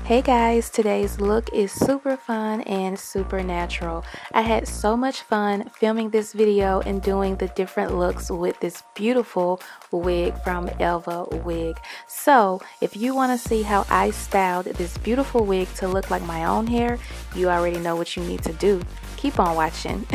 Hey guys, today's look is super fun and super natural. I had so much fun filming this video and doing the different looks with this beautiful wig from Elva Wig. So if you want to see how I styled this beautiful wig to look like my own hair, you already know what you need to do. Keep on watching.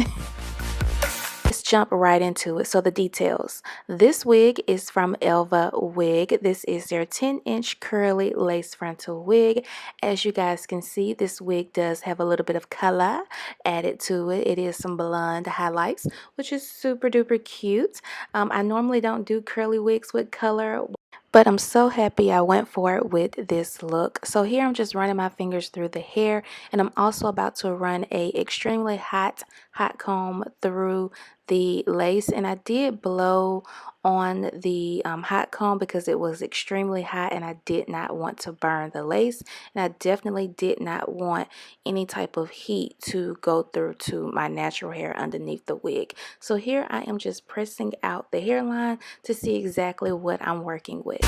Let's jump right into it. So the details. This wig is from Elva Wig. This is their 10-inch curly lace frontal wig. As you guys can see, this wig does have a little bit of color added to it. It is some blonde highlights, which is super duper cute. I normally don't do curly wigs with color, but I'm so happy I went for it with this look. So here I'm just running my fingers through the hair, and I'm also about to run a extremely hot comb through the lace, and I did blow on the hot comb because it was extremely hot and I did not want to burn the lace, and I definitely did not want any type of heat to go through to my natural hair underneath the wig. So here I am just pressing out the hairline to see exactly what I'm working with.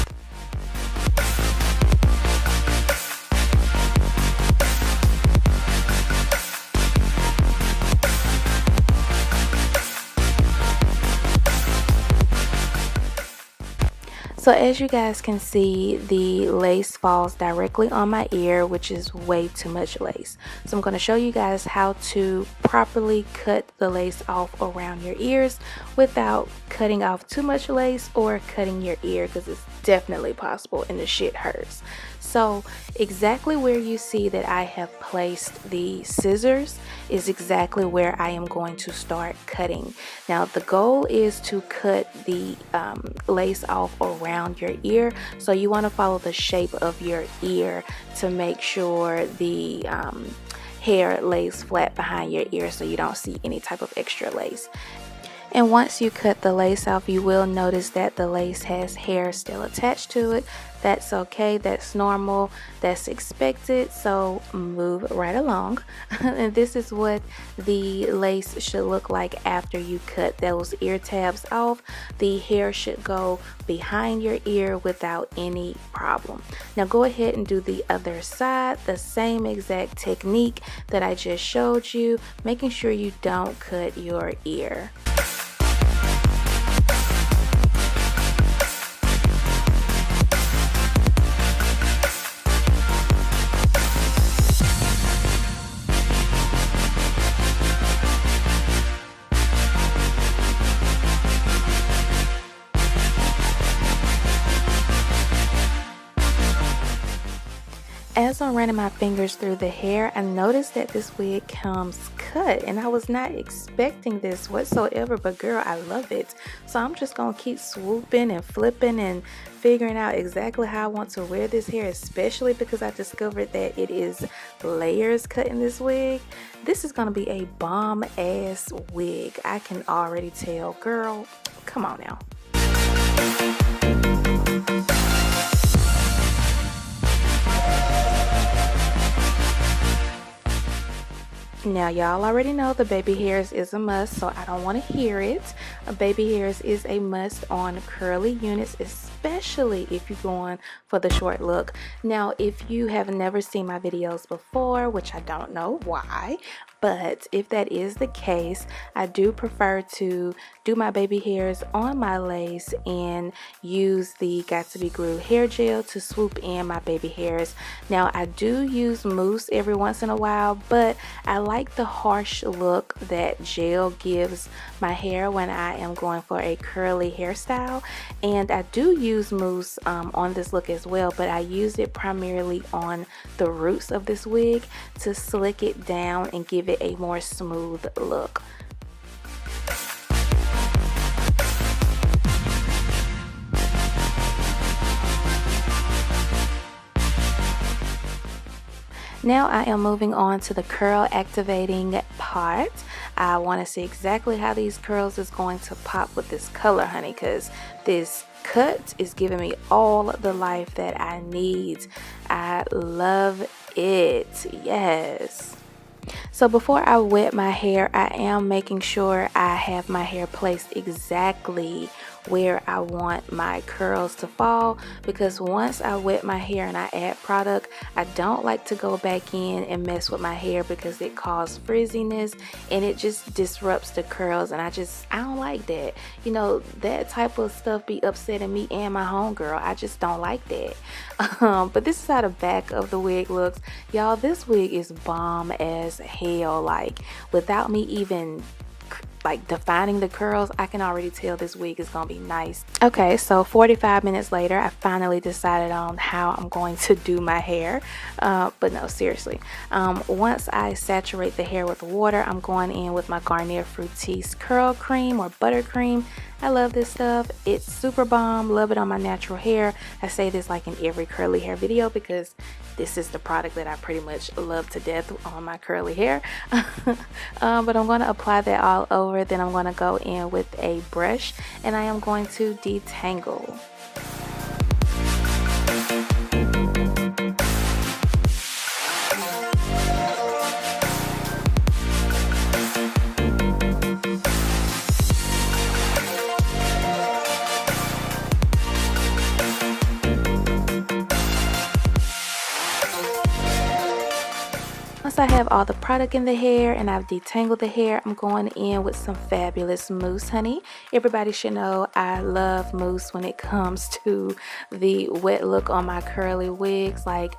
So as you guys can see, the lace falls directly on my ear, which is way too much lace. So I'm going to show you guys how to properly cut the lace off around your ears without cutting off too much lace or cutting your ear, because it's definitely possible and the shit hurts. So exactly where you see that I have placed the scissors is exactly where I am going to start cutting. Now the goal is to cut the lace off around your ear, so you want to follow the shape of your ear to make sure the hair lays flat behind your ear so you don't see any type of extra lace. And once you cut the lace off, you will notice that the lace has hair still attached to it. That's okay, that's normal, that's expected, so move right along. And this is what the lace should look like after you cut those ear tabs off. The hair should go behind your ear without any problem. Now go ahead and do the other side, the same exact technique that I just showed you, making sure you don't cut your ear. As I'm running my fingers through the hair, I noticed that this wig comes cut, and I was not expecting this whatsoever, but girl, I love it. So I'm just gonna keep swooping and flipping and figuring out exactly how I want to wear this hair, especially because I discovered that it is layers cut in this wig. This is gonna be a bomb ass wig. I can already tell. Girl, come on now. Now y'all already know the baby hairs is a must, so I don't want to hear it. Baby hairs is a must on curly units, especially if you're going for the short look. Now if you have never seen my videos before, which I don't know why, but if that is the case, I do prefer to do my baby hairs on my lace and use the Got to Be Glued hair gel to swoop in my baby hairs. Now I do use mousse every once in a while, but I like the harsh look that gel gives my hair when I am going for a curly hairstyle. And I do use mousse on this look as well, but I use it primarily on the roots of this wig to slick it down and give it a more smooth look. Now I am moving on to the curl activating part. I want to see exactly how these curls is going to pop with this color, honey, because this cut is giving me all the life that I need. I love it. Yes. So before I wet my hair, I am making sure I have my hair placed exactly where I want my curls to fall, because once I wet my hair and I add product, I don't like to go back in and mess with my hair because it causes frizziness and it just disrupts the curls, and I don't like that. You know, that type of stuff be upsetting me and my homegirl. I just don't like that. But this is how the back of the wig looks. Y'all, this wig is bomb as hell. Like, without me even like defining the curls, I can already tell this wig is gonna be nice. Okay, so 45 minutes later, I finally decided on how I'm going to do my hair. But no, seriously, once I saturate the hair with water, I'm going in with my Garnier Fructis curl cream or buttercream. I love this stuff. It's super bomb. Love it on my natural hair. I say this like in every curly hair video because this is the product that I pretty much love to death on my curly hair. But I'm going to apply that all over. Then I'm going to go in with a brush and I am going to detangle. Once I have all the product in the hair and I've detangled the hair, I'm going in with some fabulous mousse, honey. Everybody should know I love mousse when it comes to the wet look on my curly wigs. Like,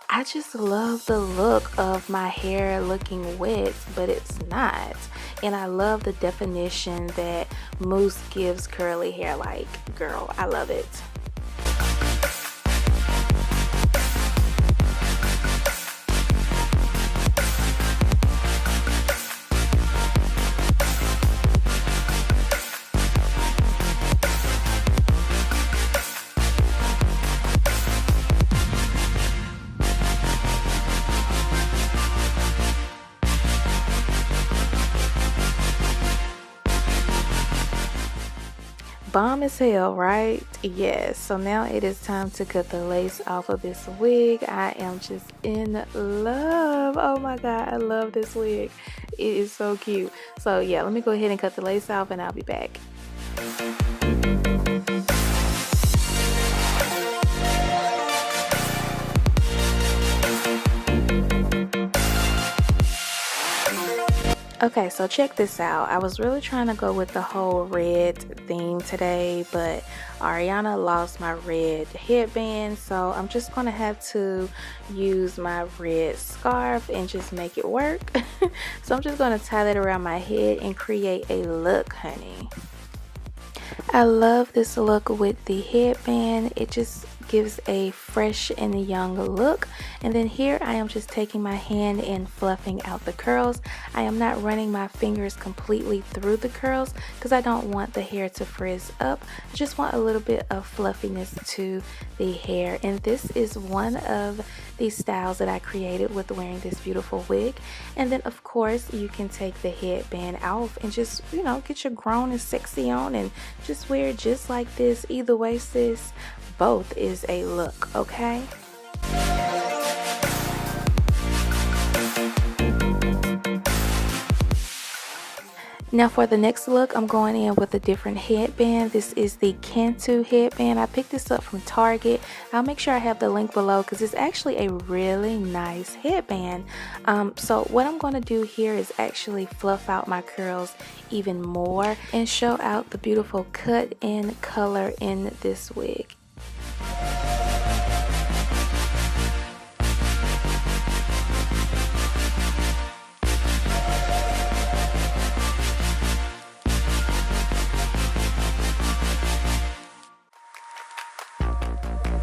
I just love the look of my hair looking wet, but it's not. And I love the definition that mousse gives curly hair. Like, girl, I love it. Bomb as hell, right? Yes. So now it is time to cut the lace off of this wig. I am just in love. Oh my god, I love this wig. It is so cute. So yeah, let me go ahead and cut the lace off and I'll be back. Okay, so check this out. I was really trying to go with the whole red theme today, but Ariana lost my red headband, so I'm just gonna have to use my red scarf and just make it work. So I'm just gonna tie that around my head and create a look, honey. I love this look with the headband. It just gives a fresh and young look. And then here I am just taking my hand and fluffing out the curls. I am not running my fingers completely through the curls because I don't want the hair to frizz up. I just want a little bit of fluffiness to the hair. And this is one of the styles that I created with wearing this beautiful wig. And then of course you can take the headband off and just, you know, get your grown and sexy on and just wear it just like this. Either way, sis, both is a look, okay? Now for the next look, I'm going in with a different headband. This is the Cantu headband. I picked this up from Target. I'll make sure I have the link below because it's actually a really nice headband. So what I'm going to do here is actually fluff out my curls even more and show out the beautiful cut and color in this wig.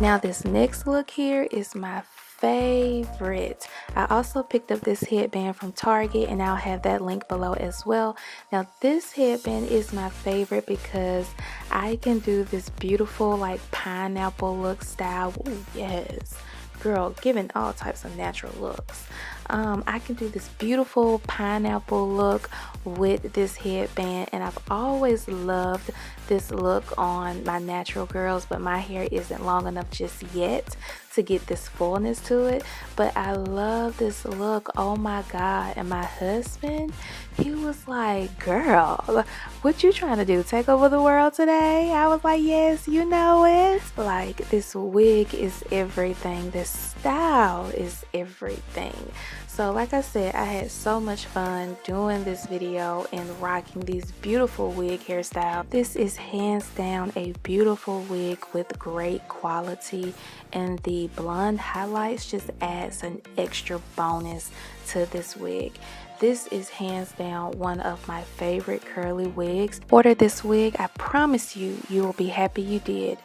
Now this next look here is my favorite. I also picked up this headband from Target and I'll have that link below as well. Now this headband is my favorite because I can do this beautiful like pineapple look style. Ooh, yes, girl, giving all types of natural looks. I can do this beautiful pineapple look with this headband, and I've always loved this look on my natural girls, but my hair isn't long enough just yet. to get this fullness to it. But I love this look. Oh my God. And my husband, he was like, girl, what you trying to do? Take over the world today? I was like, yes, you know it. Like, this wig is everything. This style is everything. So like I said, I had so much fun doing this video and rocking these beautiful wig hairstyles. This is hands down a beautiful wig with great quality, and the blonde highlights just adds an extra bonus to this wig. This is hands down one of my favorite curly wigs. Order this wig. I promise you, you will be happy you did.